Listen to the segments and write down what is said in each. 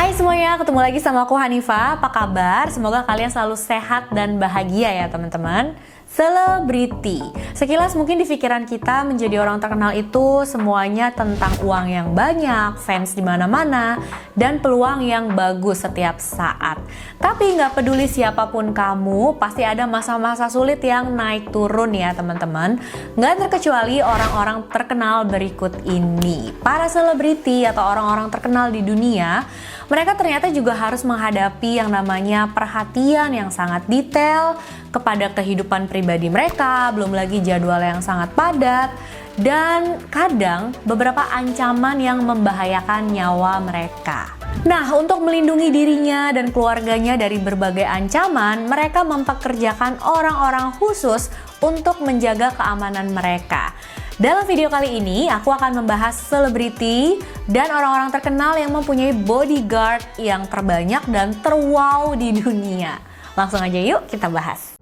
Hai semuanya, ketemu lagi sama aku Hanifah. Apa kabar? Semoga kalian selalu sehat dan bahagia ya teman-teman. Selebriti. Sekilas mungkin di pikiran kita menjadi orang terkenal itu semuanya tentang uang yang banyak, fans di mana-mana, dan peluang yang bagus setiap saat. Tapi nggak peduli siapapun kamu, pasti ada masa-masa sulit yang naik turun ya teman-teman. Nggak terkecuali orang-orang terkenal berikut ini. Para selebriti atau orang-orang terkenal di dunia, mereka ternyata juga harus menghadapi yang namanya perhatian yang sangat detail kepada kehidupan pribadi mereka, belum lagi jadwal yang sangat padat, dan kadang beberapa ancaman yang membahayakan nyawa mereka. Nah, untuk melindungi dirinya dan keluarganya dari berbagai ancaman, mereka mempekerjakan orang-orang khusus untuk menjaga keamanan mereka. Dalam video kali ini, aku akan membahas selebriti dan orang-orang terkenal yang mempunyai bodyguard yang terbanyak dan terwow di dunia. Langsung aja yuk kita bahas.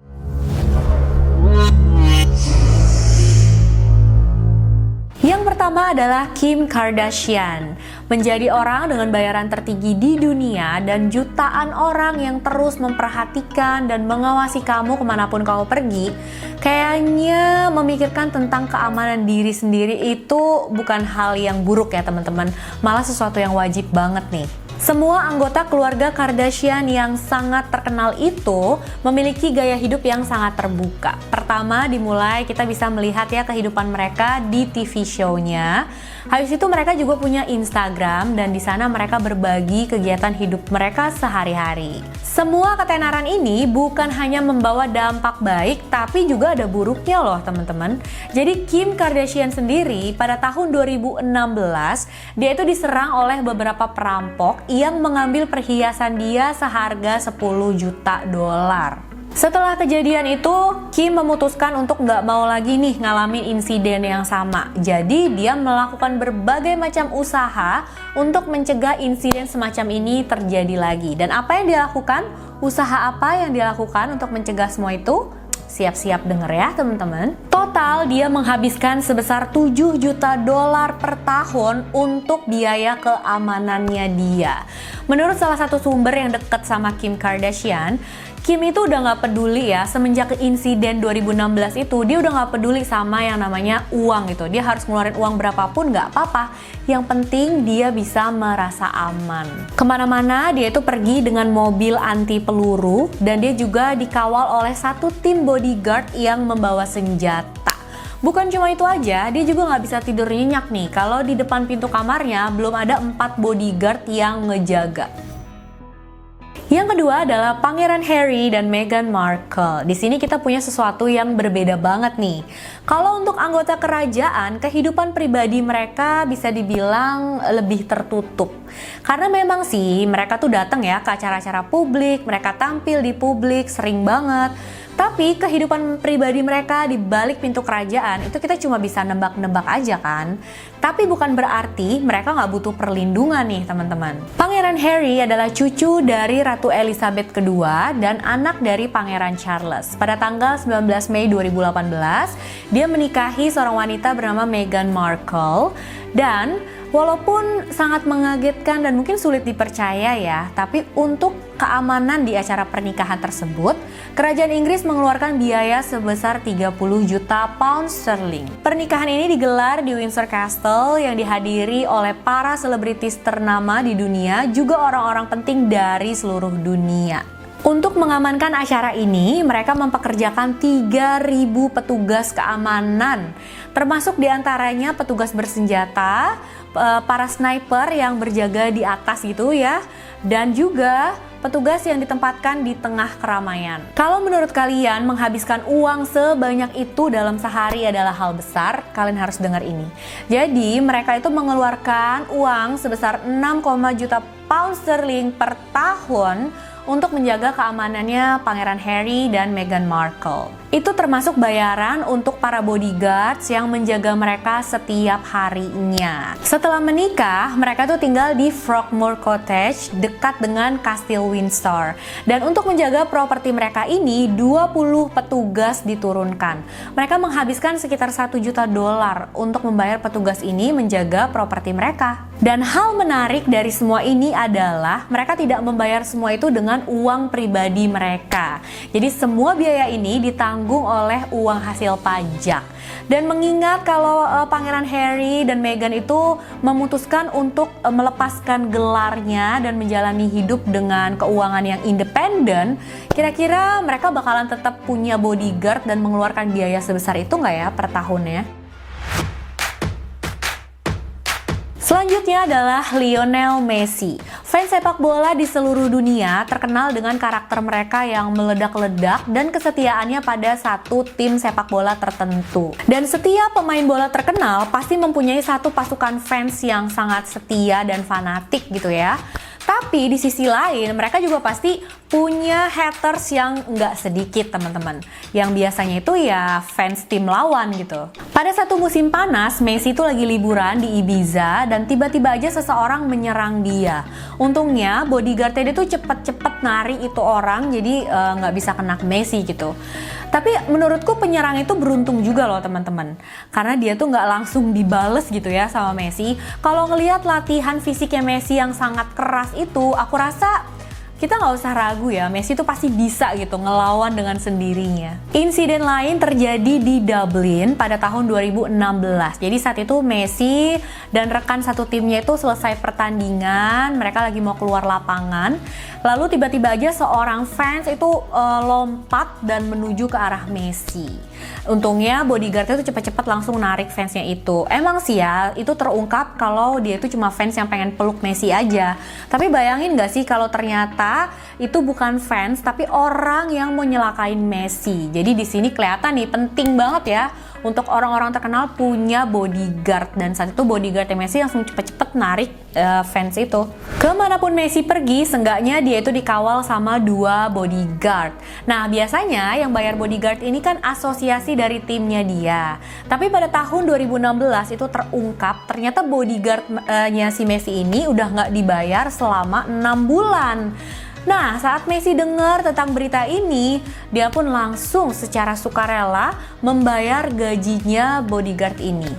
Yang pertama adalah Kim Kardashian, menjadi orang dengan bayaran tertinggi di dunia dan jutaan orang yang terus memperhatikan dan mengawasi kamu kemanapun kamu pergi. Kayaknya memikirkan tentang keamanan diri sendiri itu bukan hal yang buruk ya teman-teman, malah sesuatu yang wajib banget nih. Semua anggota keluarga Kardashian yang sangat terkenal itu memiliki gaya hidup yang sangat terbuka. Pertama dimulai kita bisa melihat ya kehidupan mereka di TV show-nya. Habis itu mereka juga punya Instagram dan di sana mereka berbagi kegiatan hidup mereka sehari-hari. Semua ketenaran ini bukan hanya membawa dampak baik tapi juga ada buruknya loh teman-teman. Jadi Kim Kardashian sendiri pada tahun 2016 dia itu diserang oleh beberapa perampok yang mengambil perhiasan dia seharga 10 juta dolar. Setelah kejadian itu, Kim memutuskan untuk nggak mau lagi nih ngalamin insiden yang sama. Jadi dia melakukan berbagai macam usaha untuk mencegah insiden semacam ini terjadi lagi. Dan apa yang dia lakukan? Usaha apa yang dia lakukan untuk mencegah semua itu? Siap-siap denger ya teman-teman. Total dia menghabiskan sebesar 7 juta dolar per tahun untuk biaya keamanannya dia. Menurut salah satu sumber yang dekat sama Kim Kardashian, Kim itu udah gak peduli ya, semenjak insiden 2016 itu dia udah gak peduli sama yang namanya uang gitu. Dia harus ngeluarin uang berapapun gak apa-apa, yang penting dia bisa merasa aman. Kemana-mana dia itu pergi dengan mobil anti peluru dan dia juga dikawal oleh satu tim bodyguard yang membawa senjata. Bukan cuma itu aja, dia juga nggak bisa tidur nyenyak nih kalau di depan pintu kamarnya belum ada 4 bodyguard yang ngejaga. Yang kedua adalah Pangeran Harry dan Meghan Markle. Di sini kita punya sesuatu yang berbeda banget nih. Kalau untuk anggota kerajaan, kehidupan pribadi mereka bisa dibilang lebih tertutup. Karena memang sih mereka tuh datang ya ke acara-acara publik, mereka tampil di publik sering banget. Tapi kehidupan pribadi mereka di balik pintu kerajaan itu kita cuma bisa nebak-nebak aja kan. Tapi bukan berarti mereka nggak butuh perlindungan nih teman-teman. Pangeran Harry adalah cucu dari Ratu Elizabeth II dan anak dari Pangeran Charles. Pada tanggal 19 Mei 2018, dia menikahi seorang wanita bernama Meghan Markle. Dan walaupun sangat mengagetkan dan mungkin sulit dipercaya ya, tapi untuk keamanan di acara pernikahan tersebut, kerajaan Inggris mengeluarkan biaya sebesar 30 juta pound sterling. Pernikahan ini digelar di Windsor Castle yang dihadiri oleh para selebritis ternama di dunia, juga orang-orang penting dari seluruh dunia. Untuk mengamankan acara ini, mereka mempekerjakan 3.000 petugas keamanan, termasuk diantaranya petugas bersenjata, para sniper yang berjaga di atas gitu ya, dan juga petugas yang ditempatkan di tengah keramaian. Kalau menurut kalian menghabiskan uang sebanyak itu dalam sehari adalah hal besar, kalian harus dengar ini. Jadi mereka itu mengeluarkan uang sebesar 6, juta pound sterling per tahun untuk menjaga keamanannya Pangeran Harry dan Meghan Markle. Itu termasuk bayaran untuk para bodyguards yang menjaga mereka setiap harinya. Setelah menikah, mereka tuh tinggal di Frogmore Cottage dekat dengan Kastil Windsor. Dan untuk menjaga properti mereka ini, 20 petugas diturunkan. Mereka menghabiskan sekitar 1 juta dolar untuk membayar petugas ini menjaga properti mereka. Dan hal menarik dari semua ini adalah mereka tidak membayar semua itu dengan uang pribadi mereka. Jadi semua biaya ini ditanggung oleh uang hasil pajak. Dan mengingat kalau Pangeran Harry dan Meghan itu memutuskan untuk melepaskan gelarnya dan menjalani hidup dengan keuangan yang independen, kira-kira mereka bakalan tetap punya bodyguard dan mengeluarkan biaya sebesar itu nggak ya per tahunnya? Selanjutnya adalah Lionel Messi. Fans sepak bola di seluruh dunia terkenal dengan karakter mereka yang meledak-ledak dan kesetiaannya pada satu tim sepak bola tertentu. Dan setiap pemain bola terkenal pasti mempunyai satu pasukan fans yang sangat setia dan fanatik gitu ya. Tapi di sisi lain mereka juga pasti punya haters yang nggak sedikit teman-teman. Yang biasanya itu ya fans tim lawan gitu. Pada satu musim panas, Messi itu lagi liburan di Ibiza dan tiba-tiba aja seseorang menyerang dia. Untungnya bodyguardnya dia tuh cepet-cepet narik itu orang jadi nggak bisa kena Messi gitu. Tapi menurutku penyerang itu beruntung juga loh teman-teman. Karena dia tuh nggak langsung dibales gitu ya sama Messi. Kalau ngelihat latihan fisiknya Messi yang sangat keras itu, aku rasa kita nggak usah ragu ya, Messi tuh pasti bisa gitu ngelawan dengan sendirinya. Insiden lain terjadi di Dublin pada tahun 2016. Jadi saat itu Messi dan rekan satu timnya itu selesai pertandingan, mereka lagi mau keluar lapangan. Lalu tiba-tiba aja seorang fans itu lompat dan menuju ke arah Messi. Untungnya bodyguardnya tuh cepat-cepat langsung narik fansnya itu. Emang sih ya, itu terungkap kalau dia itu cuma fans yang pengen peluk Messi aja. Tapi bayangin gak sih kalau ternyata itu bukan fans tapi orang yang mau nyelakain Messi. Jadi di sini kelihatan nih penting banget ya untuk orang-orang terkenal punya bodyguard. Dan saat itu bodyguardnya Messi langsung cepet-cepet narik fans itu. Kemanapun Messi pergi, seenggaknya dia itu dikawal sama 2 bodyguard. Nah biasanya yang bayar bodyguard ini kan asosiasi dari timnya dia. Tapi pada tahun 2016 itu terungkap ternyata bodyguardnya si Messi ini udah nggak dibayar selama 6 bulan. Nah, saat Messi dengar tentang berita ini, dia pun langsung secara sukarela membayar gajinya bodyguard ini.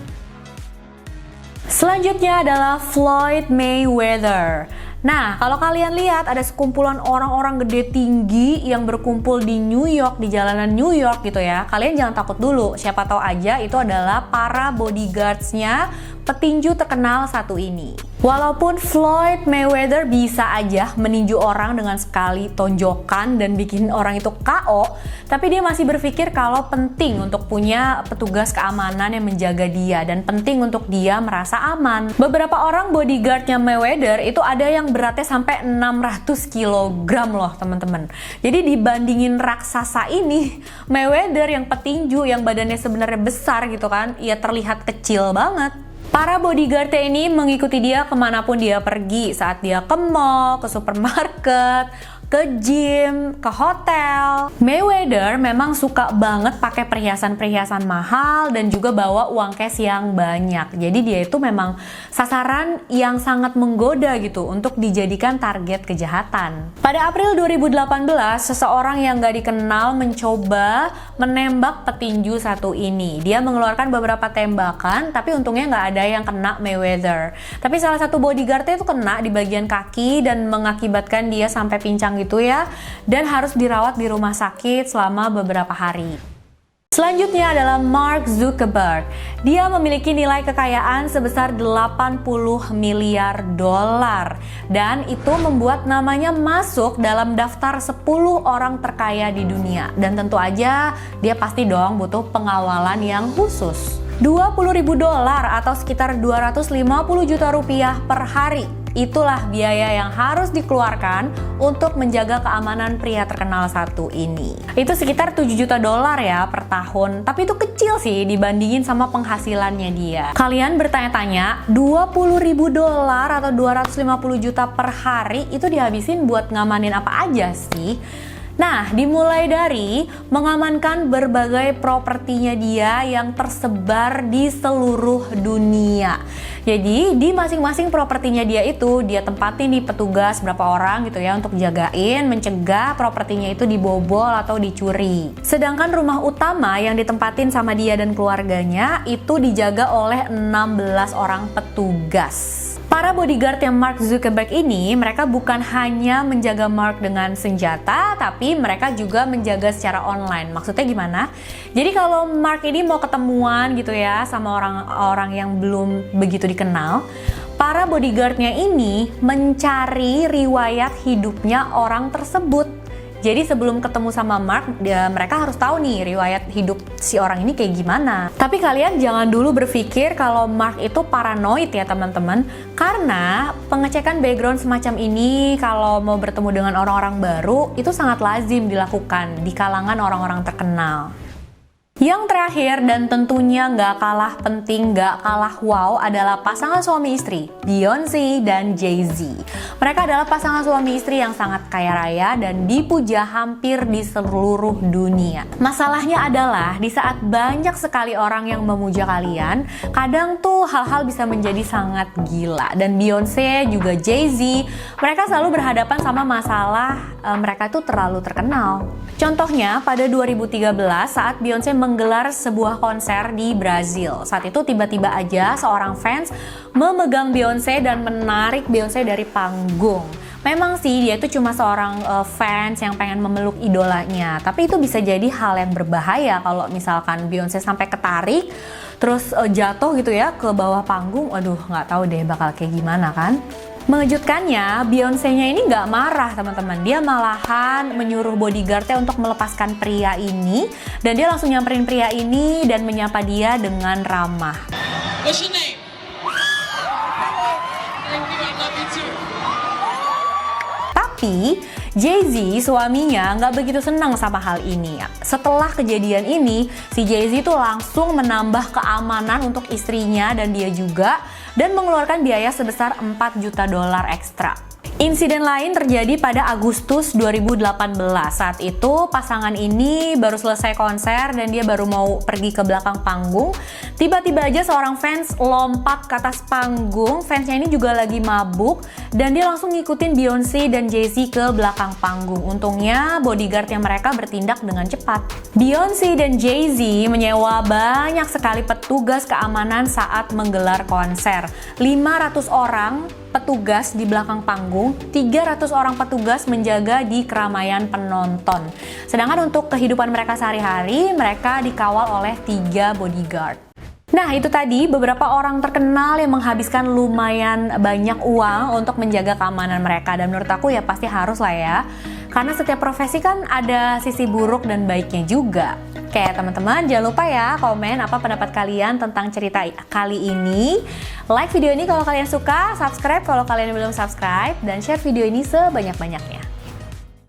Selanjutnya adalah Floyd Mayweather. Nah, kalau kalian lihat ada sekumpulan orang-orang gede tinggi yang berkumpul di New York, di jalanan New York gitu ya. Kalian jangan takut dulu, siapa tahu aja itu adalah para bodyguards-nya petinju terkenal satu ini. Walaupun Floyd Mayweather bisa aja meninju orang dengan sekali tonjokan dan bikin orang itu KO, tapi dia masih berpikir kalau penting untuk punya petugas keamanan yang menjaga dia dan penting untuk dia merasa aman. Beberapa orang bodyguardnya Mayweather itu ada yang beratnya sampai 600 kg loh teman-teman. Jadi dibandingin raksasa ini, Mayweather yang petinju yang badannya sebenarnya besar gitu kan, ia terlihat kecil banget. Para bodyguardnya ini mengikuti dia kemanapun dia pergi, saat dia ke mall, ke supermarket, ke gym, ke hotel. Mayweather memang suka banget pakai perhiasan-perhiasan mahal dan juga bawa uang cash yang banyak. Jadi dia itu memang sasaran yang sangat menggoda gitu untuk dijadikan target kejahatan. Pada April 2018, seseorang yang gak dikenal mencoba menembak petinju satu ini. Dia mengeluarkan beberapa tembakan, tapi untungnya gak ada yang kena Mayweather. Tapi salah satu bodyguardnya itu kena di bagian kaki dan mengakibatkan dia sampai pincang gitu ya, dan harus dirawat di rumah sakit selama beberapa hari. Selanjutnya adalah Mark Zuckerberg. Dia memiliki nilai kekayaan sebesar 80 miliar dolar dan itu membuat namanya masuk dalam daftar 10 orang terkaya di dunia. Dan tentu aja dia pasti dong butuh pengawalan yang khusus. 20.000 dolar atau sekitar 250 juta rupiah per hari. Itulah biaya yang harus dikeluarkan untuk menjaga keamanan pria terkenal satu ini. Itu sekitar 7 juta dolar ya per tahun, tapi itu kecil sih dibandingin sama penghasilannya dia. Kalian bertanya-tanya, 20.000 dolar atau 250 juta per hari itu dihabisin buat ngamanin apa aja sih? Nah, dimulai dari mengamankan berbagai propertinya dia yang tersebar di seluruh dunia. Jadi, di masing-masing propertinya dia itu, dia tempatin di petugas berapa orang gitu ya untuk jagain, mencegah propertinya itu dibobol atau dicuri. Sedangkan rumah utama yang ditempatin sama dia dan keluarganya itu dijaga oleh 16 orang petugas. Para bodyguard yang Mark Zuckerberg ini, mereka bukan hanya menjaga Mark dengan senjata, tapi mereka juga menjaga secara online. Maksudnya gimana? Jadi kalau Mark ini mau ketemuan gitu ya sama orang-orang yang belum begitu dikenal, para bodyguardnya ini mencari riwayat hidupnya orang tersebut. Jadi sebelum ketemu sama Mark, mereka harus tahu nih riwayat hidup si orang ini kayak gimana. Tapi kalian jangan dulu berpikir kalau Mark itu paranoid ya teman-teman. Karena pengecekan background semacam ini kalau mau bertemu dengan orang-orang baru itu sangat lazim dilakukan di kalangan orang-orang terkenal. Yang terakhir dan tentunya nggak kalah penting, nggak kalah wow adalah pasangan suami istri, Beyonce dan Jay-Z. Mereka adalah pasangan suami istri yang sangat kaya raya dan dipuja hampir di seluruh dunia. Masalahnya adalah di saat banyak sekali orang yang memuja kalian, kadang tuh hal-hal bisa menjadi sangat gila. Dan Beyonce juga Jay-Z, mereka selalu berhadapan sama masalah mereka tuh terlalu terkenal. Contohnya pada 2013 saat Beyonce menggelar sebuah konser di Brazil. Saat itu tiba-tiba aja seorang fans memegang Beyonce dan menarik Beyonce dari panggung. Memang sih dia itu cuma seorang fans yang pengen memeluk idolanya, tapi itu bisa jadi hal yang berbahaya kalau misalkan Beyonce sampai ketarik terus jatuh gitu ya ke bawah panggung. Aduh, nggak tahu deh bakal kayak gimana kan. Mengejutkannya, Beyonce-nya ini nggak marah teman-teman. Dia malahan menyuruh bodyguard-nya untuk melepaskan pria ini, dan dia langsung nyamperin pria ini dan menyapa dia dengan ramah. What's your name? Thank you, I love you too. Tapi Jay-Z suaminya nggak begitu senang sama hal ini. Setelah kejadian ini, si Jay-Z tuh langsung menambah keamanan untuk istrinya dan dia juga, dan mengeluarkan biaya sebesar $4 juta ekstra. Insiden lain terjadi pada Agustus 2018. Saat itu pasangan ini baru selesai konser dan dia baru mau pergi ke belakang panggung. Tiba-tiba aja seorang fans lompat ke atas panggung. Fansnya ini juga lagi mabuk dan dia langsung ngikutin Beyonce dan Jay-Z ke belakang panggung. Untungnya bodyguard yang mereka bertindak dengan cepat. Beyonce dan Jay-Z menyewa banyak sekali petugas keamanan saat menggelar konser. 500 orang petugas di belakang panggung, 300 orang petugas menjaga di keramaian penonton. Sedangkan untuk kehidupan mereka sehari-hari, mereka dikawal oleh 3 bodyguard. Nah, itu tadi beberapa orang terkenal yang menghabiskan lumayan banyak uang untuk menjaga keamanan mereka. Dan menurut aku ya pasti harus lah ya. Karena setiap profesi kan ada sisi buruk dan baiknya juga. Oke teman-teman, jangan lupa ya komen apa pendapat kalian tentang cerita kali ini. Like video ini kalau kalian suka, subscribe kalau kalian belum subscribe, dan share video ini sebanyak-banyaknya.